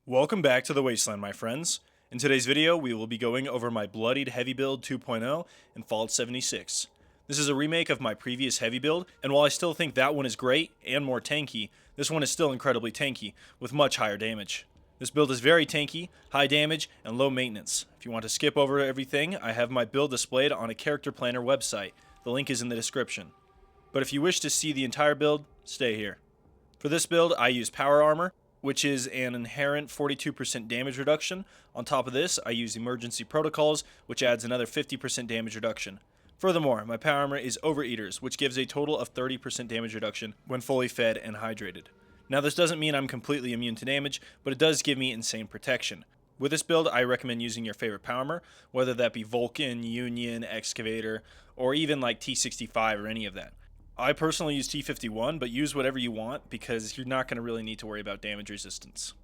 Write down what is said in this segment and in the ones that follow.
Welcome back to the Wasteland, my friends. In today's video, we will be going over my Bloodied Heavy Build 2.0 in Fallout 76. This is a remake of my previous Heavy Build, and while I still think that one is great and more tanky, this one is still incredibly tanky, with much higher damage. This build is very tanky, high damage, and low maintenance. If you want to skip over everything, I have my build displayed on a character planner website. The link is in the description. But if you wish to see the entire build, stay here. For this build, I use Power Armor, which is an inherent 42% damage reduction. On top of this, I use Emergency Protocols, which adds another 50% damage reduction. Furthermore, my Power Armor is Overeaters, which gives a total of 30% damage reduction when fully fed and hydrated. Now this doesn't mean I'm completely immune to damage, but it does give me insane protection. With this build, I recommend using your favorite Power Armor, whether that be Vulcan, Union, Excavator, or even like T65 or any of that. I personally use T51, but use whatever you want because you're not going to really need to worry about damage resistance.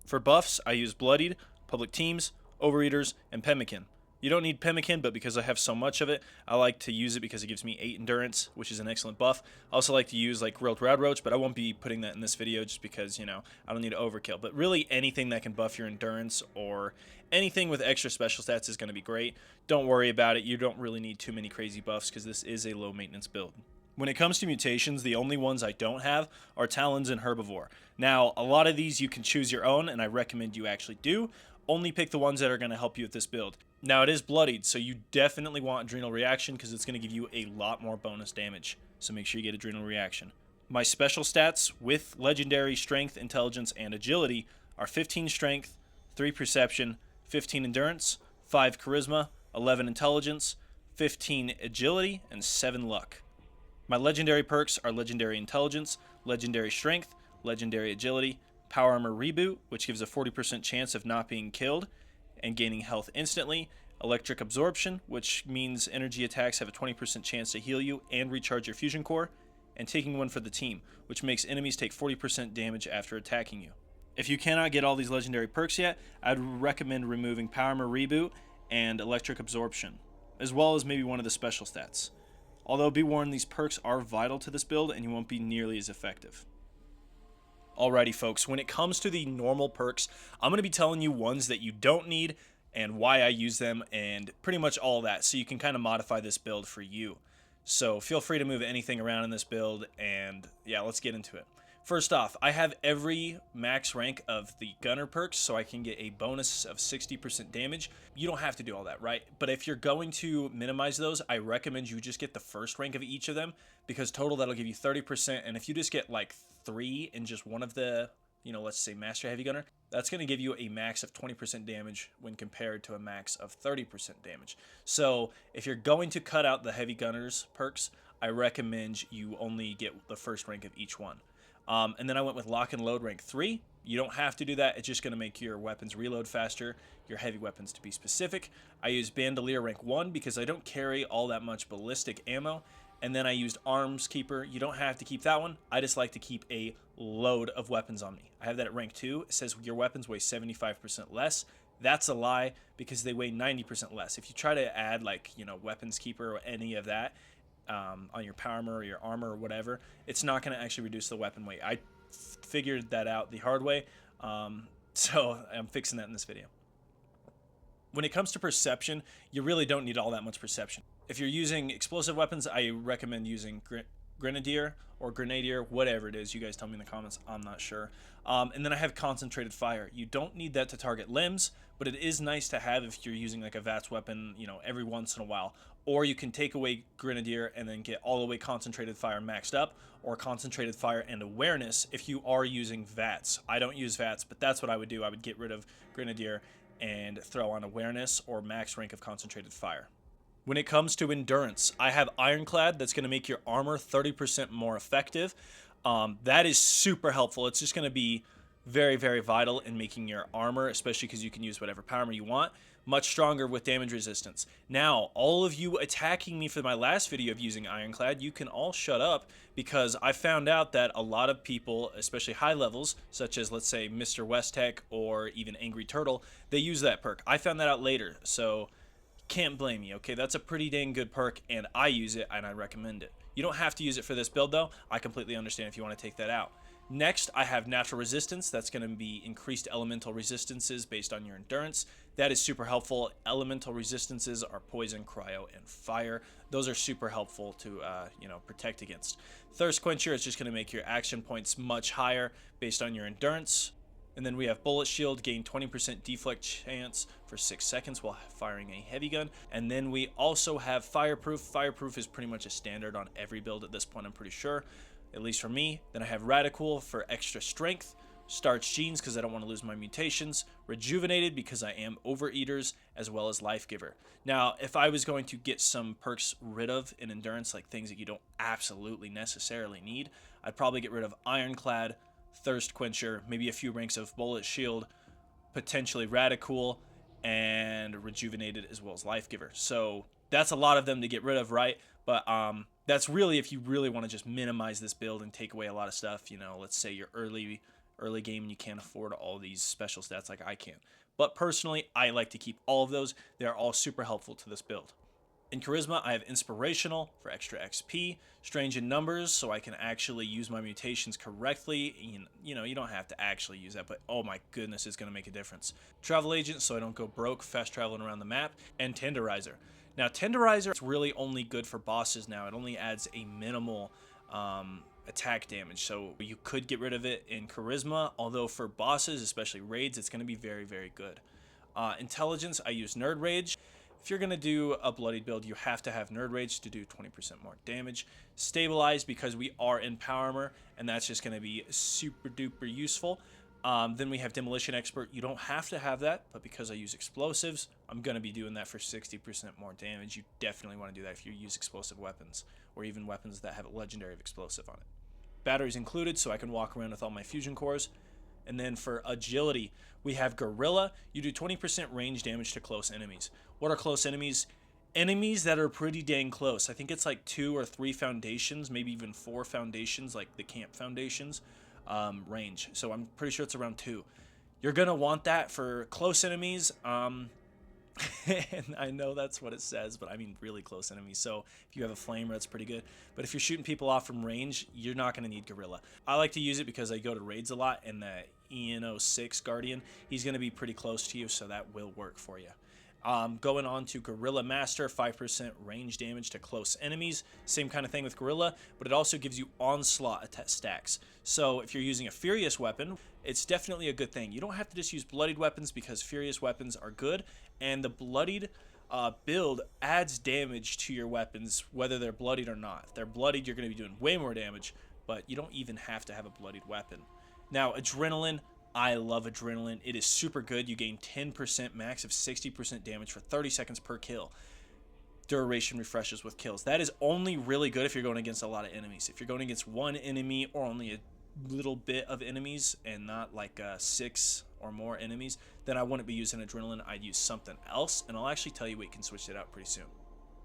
For buffs, I use Bloodied, Public Teams, Overeaters, and Pemmican. You don't need Pemmican, but because I have so much of it, I like to use it because it gives me 8 endurance, which is an excellent buff. I also like to use like Grilled Rad Roach, but I won't be putting that in this video just because, I don't need to overkill. But really anything that can buff your endurance or anything with extra special stats is going to be great. Don't worry about it. You don't really need too many crazy buffs because this is a low maintenance build. When it comes to mutations, the only ones I don't have are Talons and Herbivore. Now, a lot of these you can choose your own, and I recommend you actually do. Only pick the ones that are going to help you with this build. Now, it is Bloodied, so you definitely want Adrenal Reaction because it's going to give you a lot more bonus damage. So make sure you get Adrenal Reaction. My special stats with Legendary Strength, Intelligence, and Agility are 15 Strength, 3 Perception, 15 Endurance, 5 Charisma, 11 Intelligence, 15 Agility, and 7 Luck. My legendary perks are Legendary Intelligence, Legendary Strength, Legendary Agility, Power Armor Reboot, which gives a 40% chance of not being killed and gaining health instantly, Electric Absorption, which means energy attacks have a 20% chance to heal you and recharge your fusion core, and Taking One for the Team, which makes enemies take 40% damage after attacking you. If you cannot get all these legendary perks yet, I'd recommend removing Power Armor Reboot and Electric Absorption, as well as maybe one of the special stats. Although be warned, these perks are vital to this build and you won't be nearly as effective. Alrighty folks, when it comes to the normal perks, I'm going to be telling you ones that you don't need and why I use them and pretty much all that, so you can kind of modify this build for you. So feel free to move anything around in this build, and yeah, let's get into it. First off, I have every max rank of the gunner perks, so I can get a bonus of 60% damage. You don't have to do all that, right? But if you're going to minimize those, I recommend you just get the first rank of each of them, because total that'll give you 30%, and if you just get like 3 in just one of the, let's say Master Heavy Gunner, that's going to give you a max of 20% damage when compared to a max of 30% damage. So if you're going to cut out the Heavy Gunners perks, I recommend you only get the first rank of each one. And then I went with Lock and Load rank 3. You don't have to do that. It's just going to make your weapons reload faster, your heavy weapons to be specific. I used Bandolier rank 1 because I don't carry all that much ballistic ammo. And then I used Arms Keeper. You don't have to keep that one. I just like to keep a load of weapons on me. I have that at rank 2. It says your weapons weigh 75% less. That's a lie because they weigh 90% less. If you try to add Weapons Keeper or any of that, on your Power Armor or your armor or whatever, it's not going to actually reduce the weapon weight. I figured that out the hard way, so I'm fixing that in this video. When it comes to perception, you really don't need all that much perception. If you're using explosive weapons, I recommend using Grenadier or Grenadier, whatever it is. You guys tell me in the comments, I'm not sure. And then I have Concentrated Fire. You don't need that to target limbs, but it is nice to have if you're using like a VATS weapon, every once in a while. Or you can take away Grenadier and then get all the way Concentrated Fire maxed up, or Concentrated Fire and Awareness if you are using VATS. I don't use VATS, but that's what I would do. I would get rid of Grenadier and throw on Awareness or max rank of Concentrated Fire. When it comes to endurance, I have Ironclad that's going to make your armor 30% more effective. That is super helpful. It's just going to be very, very vital in making your armor, especially because you can use whatever power armor you want, much stronger with damage resistance. Now, all of you attacking me for my last video of using Ironclad, you can all shut up because I found out that a lot of people, especially high levels, such as let's say Mr. Westtech or even Angry Turtle, they use that perk. I found that out later, so can't blame me, okay? That's a pretty dang good perk, and I use it, and I recommend it. You don't have to use it for this build, though. I completely understand if you want to take that out. Next, I have natural resistance. That's going to be increased elemental resistances based on your endurance. That is super helpful. Elemental resistances are poison, cryo, and fire. Those are super helpful to protect against. Thirst Quencher is just going to make your action points much higher based on your endurance. And then we have Bullet Shield, gain 20% deflect chance for 6 seconds while firing a heavy gun. And then we also have Fireproof. Fireproof is pretty much a standard on every build at this point, I'm pretty sure, at least for me. Then I have Radical for extra strength, Starch Genes because I don't want to lose my mutations, Rejuvenated because I am Overeaters, as well as Life Giver. Now, if I was going to get some perks rid of in Endurance, like things that you don't absolutely necessarily need, I'd probably get rid of Ironclad, Thirst Quencher, maybe a few ranks of Bullet Shield, potentially Radical, and Rejuvenated, as well as Life Giver. So that's a lot of them to get rid of, right? But that's really if you really want to just minimize this build and take away a lot of stuff. You know, let's say you're early game and you can't afford all these special stats like I can. But personally, I like to keep all of those. They're all super helpful to this build. In Charisma, I have Inspirational for extra XP, Strange in Numbers, so I can actually use my mutations correctly. You know, you don't have to actually use that, but oh my goodness, it's going to make a difference. Travel Agent, so I don't go broke fast traveling around the map, and Tenderizer. Now, Tenderizer is really only good for bosses now. It only adds a minimal attack damage, so you could get rid of it in Charisma, although for bosses, especially raids, it's going to be very, very good. Intelligence, I use Nerd Rage. If you're going to do a Bloodied build, you have to have Nerd Rage to do 20% more damage. Stabilize, because we are in Power Armor, and that's just going to be super duper useful. Then we have Demolition Expert. You don't have to have that, but because I use explosives, I'm going to be doing that for 60% more damage. You definitely want to do that if you use explosive weapons, or even weapons that have a legendary of explosive on it. Batteries included, so I can walk around with all my fusion cores. And then for agility, we have Gorilla. You do 20% range damage to close enemies. What are close enemies? Enemies that are pretty dang close. I think it's like 2 or 3 foundations, maybe even 4 foundations, like the camp foundations range. So I'm pretty sure it's around 2. You're going to want that for close enemies. And I know that's what it says, but I mean really close enemies. So if you have a flamer, that's pretty good. But if you're shooting people off from range, you're not going to need Gorilla. I like to use it because I go to raids a lot, and the EN06 Guardian, he's going to be pretty close to you, so that will work for you. Going on to Gorilla Master, 5% range damage to close enemies. Same kind of thing with Gorilla, but it also gives you onslaught stacks. So if you're using a Furious weapon, it's definitely a good thing. You don't have to just use Bloodied weapons because Furious weapons are good, and the Bloodied build adds damage to your weapons, whether they're Bloodied or not. If they're Bloodied, you're going to be doing way more damage, but you don't even have to have a Bloodied weapon. Now, Adrenaline. I love Adrenaline. It is super good. You gain 10% max of 60% damage for 30 seconds per kill. Duration refreshes with kills. That is only really good if you're going against a lot of enemies. If you're going against one enemy or only a little bit of enemies and not like 6 or more enemies, then I wouldn't be using Adrenaline. I'd use something else, and I'll actually tell you we can switch it out pretty soon.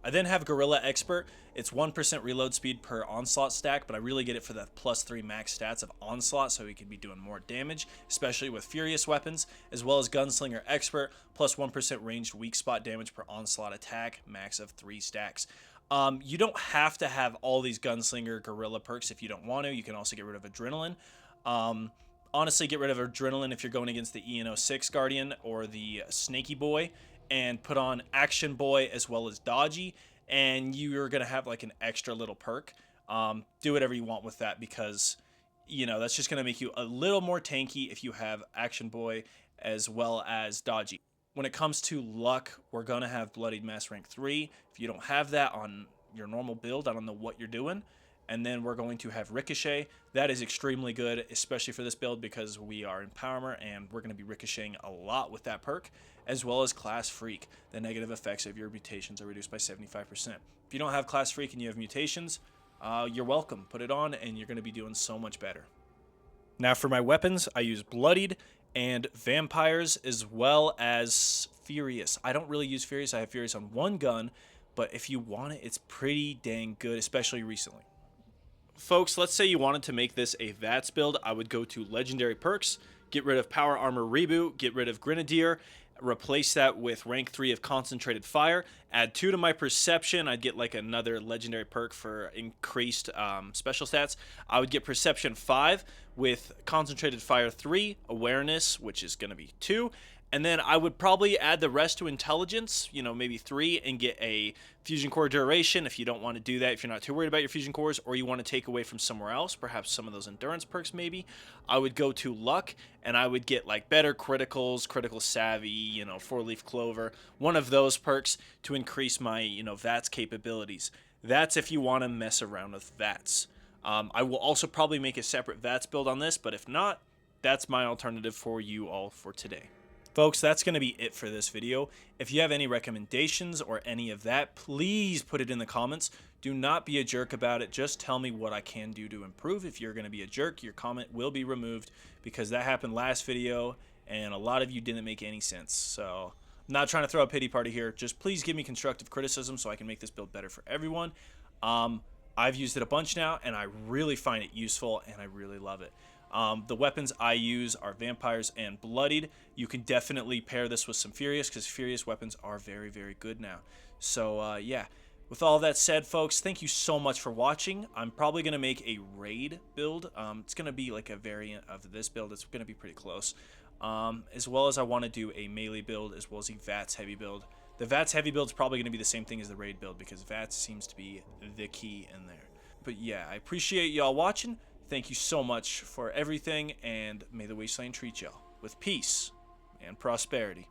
I then have Gorilla Expert. It's 1% reload speed per onslaught stack, but I really get it for the +3 max stats of onslaught, so he can be doing more damage, especially with Furious weapons, as well as Gunslinger Expert, plus 1% ranged weak spot damage per onslaught attack, max of 3 stacks. You don't have to have all these Gunslinger Gorilla perks if you don't want to. You can also get rid of Adrenaline. Honestly, get rid of Adrenaline if you're going against the EN06 Guardian or the Snaky Boy, and put on Action Boy as well as Dodgy, and you're going to have like an extra little perk. Do whatever you want with that, because, you know, that's just going to make you a little more tanky if you have Action Boy as well as Dodgy. When it comes to luck, we're going to have Bloodied Mass Rank 3. If you don't have that on your normal build, I don't know what you're doing. And then we're going to have Ricochet. That is extremely good, especially for this build, because we are in Power Armor, and we're going to be ricocheting a lot with that perk, as well as Class Freak. The negative effects of your mutations are reduced by 75%. If you don't have Class Freak and you have mutations, you're welcome. Put it on, and you're going to be doing so much better. Now for my weapons, I use Bloodied and Vampires, as well as Furious. I don't really use Furious. I have Furious on one gun, but if you want it, it's pretty dang good, especially recently. Folks, let's say you wanted to make this a VATS build. I would go to Legendary Perks, get rid of Power Armor Reboot, get rid of Grenadier, replace that with rank 3 of Concentrated Fire, add 2 to my Perception. I'd get like another legendary perk for increased special stats. I would get Perception 5 with Concentrated Fire 3, Awareness, which is going to be 2, and then I would probably add the rest to Intelligence, you know, maybe 3, and get a Fusion Core Duration if you don't want to do that, if you're not too worried about your Fusion Cores, or you want to take away from somewhere else, perhaps some of those Endurance perks maybe. I would go to Luck, and I would get like better Criticals, Critical Savvy, you know, 4-Leaf Clover, one of those perks to increase my, you know, VATS capabilities. That's if you want to mess around with VATS. I will also probably make a separate VATS build on this, but if not, that's my alternative for you all for today. Folks, that's going to be it for this video. If you have any recommendations or any of that, please put it in the comments. Do not be a jerk about it. Just tell me what I can do to improve. If you're going to be a jerk, your comment will be removed, because that happened last video and a lot of you didn't make any sense. So I'm not trying to throw a pity party here. Just please give me constructive criticism so I can make this build better for everyone. I've used it a bunch now and I really find it useful and I really love it. The weapons I use are Vampires and Bloodied. You can definitely pair this with some Furious, because Furious weapons are very, very good now. So, yeah. With all that said, folks, thank you so much for watching. I'm probably going to make a raid build. It's going to be like a variant of this build. It's going to be pretty close. As well as I want to do a melee build, as well as a VATS heavy build. The VATS heavy build is probably going to be the same thing as the raid build, because VATS seems to be the key in there. But yeah, I appreciate y'all watching. Thank you so much for everything, and may the Wasteland treat y'all with peace and prosperity.